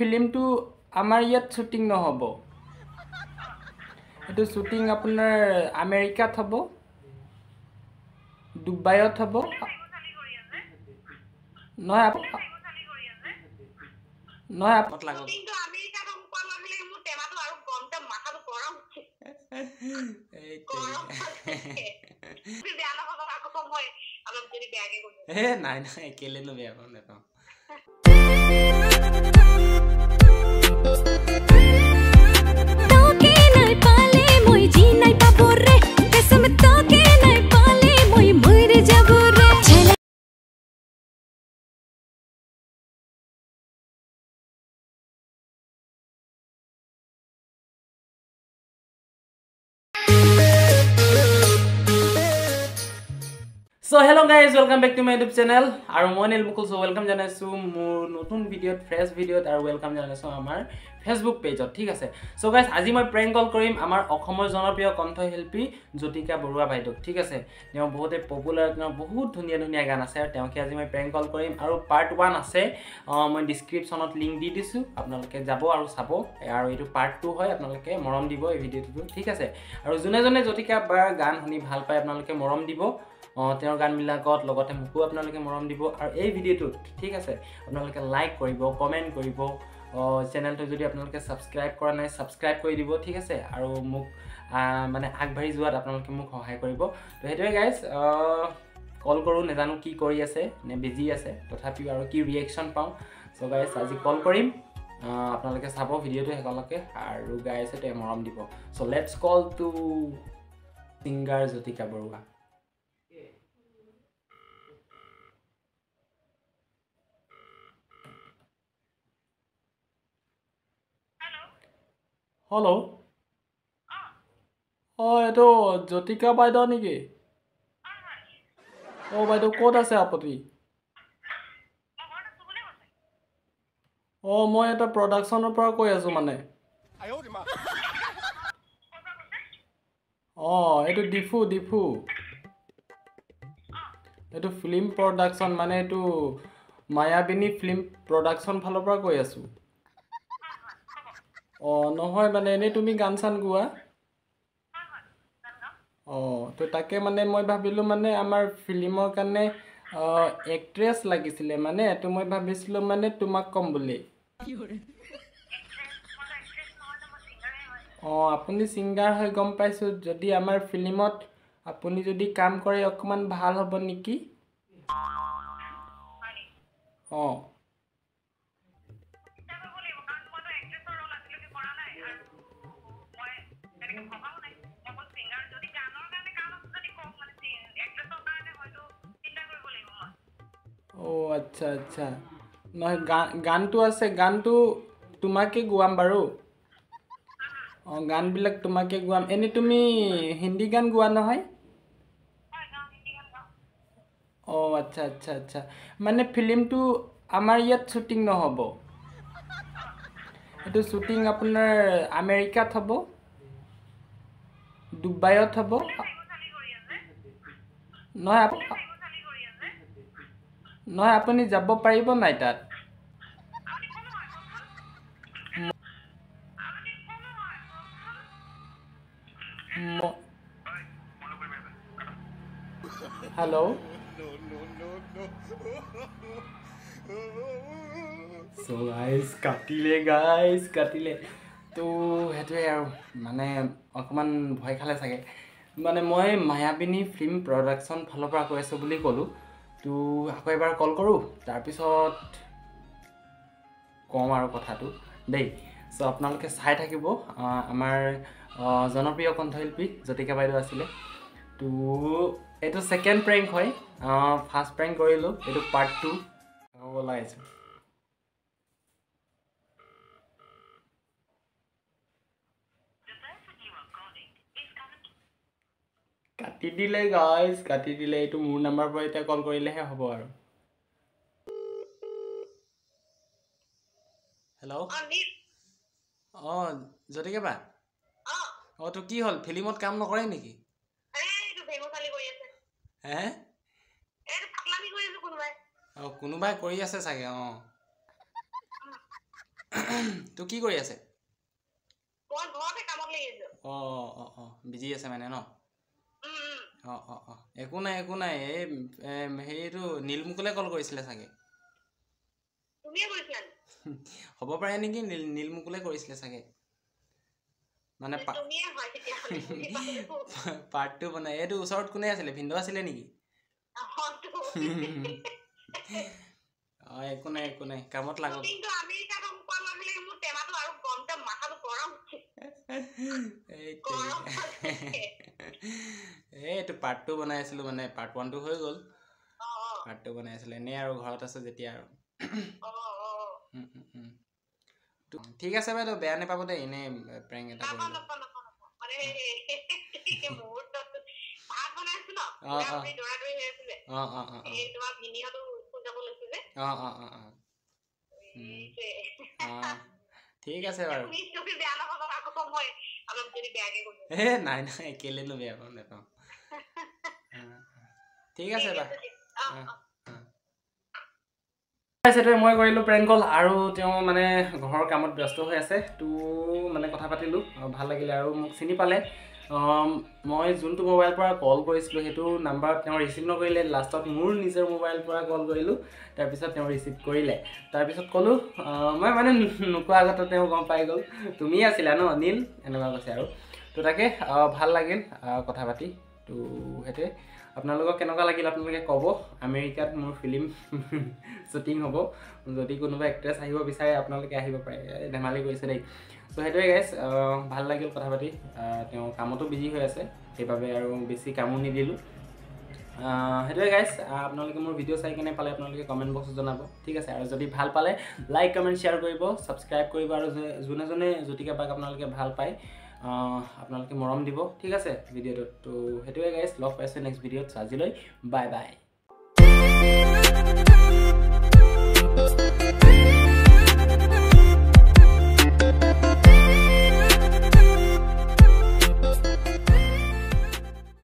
ফিল্মটো আমাৰ ইয়াত শ্বুটিং নহ'ব এটো শ্বুটিং আপোনাৰ আমেৰিকাত হ'ব ডুবাইত হ'ব নহয় নহয় আপত লাগব কিন্তু আমেৰিকাত কোৱা মানিলে মোৰ টেমাটো আৰু গমটা মাথাটো গৰম এই বেয়া নহব আকৌ মই অলপ যদি বেয়াকে কৈছো নাই কেলেনো বেয়া পাম নেপাম So hello guys, welcome back to my YouTube channel. Aru moi Nil Mukul, so welcome janaisu mur notun video, fresh video aru welcome janaisu amar Facebook page ot, thik ase. So guys, aji moi prank call korim amar Okhomor jonopriyo কণ্ঠ শিল্পী জ্যোতিকা বৰুৱা বাইদেউ, ঠিক আছে। তেওঁ বহুতে popular, তেওঁ বহুত ধুনিয়া ধুনিয়া গান আছে আৰু তেওঁকে আজি মই prank call কৰিম আৰু part 1 আছে মই description ত link দি দিছো, আপোনালোকে যাব আৰু চাব আৰু এটো part 2 হয়, আপোনালোকে মৰম দিব এই ভিডিওটো, ঠিক আছে। আৰু জনে জনে জ্যোতিকা বাৰ গান শুনি ভাল পায় আপোনালোকে মৰম দিব তেওঁৰ গান বিলাকত লগতে মুকু আপোনালোকে মৰম দিব আৰু এই ভিডিওটো ঠিক আছে আপোনালোকে লাইক কৰিব কমেন্ট কৰিব চেনেলটো যদি আপোনালোকে সাবস্ক্ৰাইব কৰা নাই সাবস্ক্ৰাইব কৰি দিব, ঠিক আছে। আৰু মুক মানে আগবাঢ়ি যোৱাত আপোনালোকে মুক সহায় কৰিব। তো হেতুৱে গাইস কল কৰো নেজানো কি কৰি আছে নে বিজি আছে তথাপিও আৰু কি ৰিঅ্যাকশন পাও। সো গাইস আজি কল কৰিম আপোনালোকে চাব ভিডিওটো হেকলকে আৰু গাইস এতে মৰম দিব। So let's call to singer Jyotika Baruah. Hello. এটো জ্যোতিকা বাইদেউ নেকি? বাইদেউ ক'ত আছে আপুনি? মই এটা প্ৰডাকশনৰ পৰা কৈ আছো মানে। এটো ডিফু। এটো ফিল্ম প্ৰডাকশন মানে এটো মায়াবিনী ফিল্ম প্ৰডাকশন ফালৰ পৰা কৈ আছো। নহয় মানে এনে তুমি গান চান গোৱা? তো তাকে মানে মই ভাবিলো মানে আমাৰ ফিল্মৰ কাৰণে এক্ট্ৰেছ লাগিছিলে মানে তো মই ভাবিছিলো মানে তোমাক কম বুলি। আপুনি সিঙ্গাৰ হয় গম পাইছো, যদি আমাৰ ফিল্মত আপুনি যদি কাম কৰে অকমান ভাল হ'ব নেকি? আচ্ছা নহয় গানটো আছে, গানটো তোমাকে গোৱাম বাৰু। গান বিলাক তোমাকে গোৱাম। এনে তুমি হিন্দী গান গোৱা নহয়? আচ্ছা মানে ফিল্মটো আমাৰ ইয়াত শ্বুটিং নহ'ব এটো শ্বুটিং আপোনাৰ আমেৰিকাত হ'ব ডুবাইত হ'ব নহয় আপুনি যাব পাৰিব নাই তাত? হেল্ল' So guys কাটিলে তো হেতুৱে আৰু মানে অকমান ভয় খালে চাগে মানে মই মায়াবিনী ফিল্ম প্ৰডাকশন ফালৰ পৰা কৈ আছো বুলি ক'লো। তো আকৌ এবাৰ কল কৰো তাৰ পিছত কম আৰু কথাটো দেই। সো আপোনালোকে চাই থাকিব আমাৰ জনপ্ৰিয় কণ্ঠশিল্পী জ্যোতিকা বাইদেউ আছিলে। তো এটো সেকেন্ড প্rank হয়, ফাৰ্স্ট প্rank কৰিলো, এটো পাৰ্ট 2 ওলাইছে। কাটি দিলে গাইস, কাটি দিলে। এটো মোৰ নাম্বাৰ পৰা এটা কল কৰিলেহে হ'ব আৰু। হেল্ল' জ্যোতিকা বা তো কি হল ফিল্মত কাম নকৰে নেকি? কোনোবাই কৰি আছে চাগে তো কি কৰি আছে মই ঘৰতে কামত লাগি আছো বিজি আছে মানে ন একো নাই এই হেৰিটো নীলমুকুলে কল কৰিছিলে চাগে তুমিয়ে কৰিছিলা হ'ব পাৰে নেকি নীলমুকুলে কৰিছিলে চাগে মানে তুমিয়ে হয় তেতিয়াহ'লে পাৰ্ট 2 বনাই এইটো ওচৰত কোনে আছিলে ভিন্দু আছিলে নেকি একো নাই কামত লাগক কিন্তু আমেৰিকাত উপৰ লাগিলে মোৰ টেমাটো আৰু গমতে মাথাটো গৰম উঠে এইটো পাৰ্ট 2 বনাই আছিলো মানে পাৰ্ট 1 টো হৈ গ'ল পাৰ্ট 2 বনাই আছিলো এনে আৰু ঘৰত আছে যেতিয়া আৰু ঠিক আছে বাইদেউ বেয়া নাপাব দেই এনে প্ৰেংক এটা কৰিলো মানে মোৰ ভাত বনাইছো ন পুৰা দৌৰা-দৌৰি হৈ আছিলে এই তোমাৰ ভিনিহঁতো স্কুল যাব লৈছে যে ঠিক আছে বাৰু বেয়া নাপাব আকৌ মই অলপ যদি বেয়াকে কৈছো নাই কেলেনো বেয়া পাম নাপাওঁ ঠিক আছে বাৰু সেইটোৱে মই কৰিলোঁ প্ৰেংক কল আৰু তেওঁ মানে ঘৰৰ কামত ব্যস্ত হৈ আছে তো মানে কথা পাতিলোঁ ভাল লাগিলে আৰু মোক চিনি পালে মই যোনটো মোবাইলৰ পৰা কল কৰিছিলোঁ সেইটো নাম্বাৰত তেওঁ ৰিচিভ নকৰিলে লাষ্টত মোৰ নিজৰ মোবাইলৰ পৰা কল কৰিলোঁ তাৰপিছত তেওঁ ৰিচিভ কৰিলে তাৰপিছত ক'লোঁ মই মানে নোকোৱা আগতে তেওঁ গম পাই গ'ল তুমি আছিলা ন নীল এনেকুৱা কৈছে আৰু তো তাকে ভাল লাগিল কথা পাতি তো সেইটোৱে আপোনালোকক কেনেকুৱা লাগিল আপোনালোকে ক'ব আমেৰিকাত মোৰ ফিল্ম শ্বুটিং হ'ব যদি কোনোবা এক্ট্ৰেছ আহিব বিচাৰে আপোনালোকে আহিব পাৰে ধেমালি কৰিছে দেই তো সেইটোৱে গাইজ ভাল লাগিল কথা পাতি তেওঁ কামতো বিজি হৈ আছে সেইবাবে আৰু বেছি কামো নিদিলোঁ সেইটোৱে গাইজ আপোনালোকে মোৰ ভিডিঅ' চাই কেনে পালে আপোনালোকে কমেণ্ট বক্সত জনাব ঠিক আছে আৰু যদি ভাল পালে লাইক কমেণ্ট শ্বেয়াৰ কৰিব ছাবস্ক্ৰাইব কৰিব আৰু যোনে যোনে জ্যোতিকা বাক আপোনালোকে ভাল পায় আপোনালোকে মৰম দিব ঠিক আছে ভিডিঅ'টোত তো সেইটোৱে গাইজ লগ পাইছোঁ নেক্সট ভিডিঅ'ত আজিলৈ বাই বাই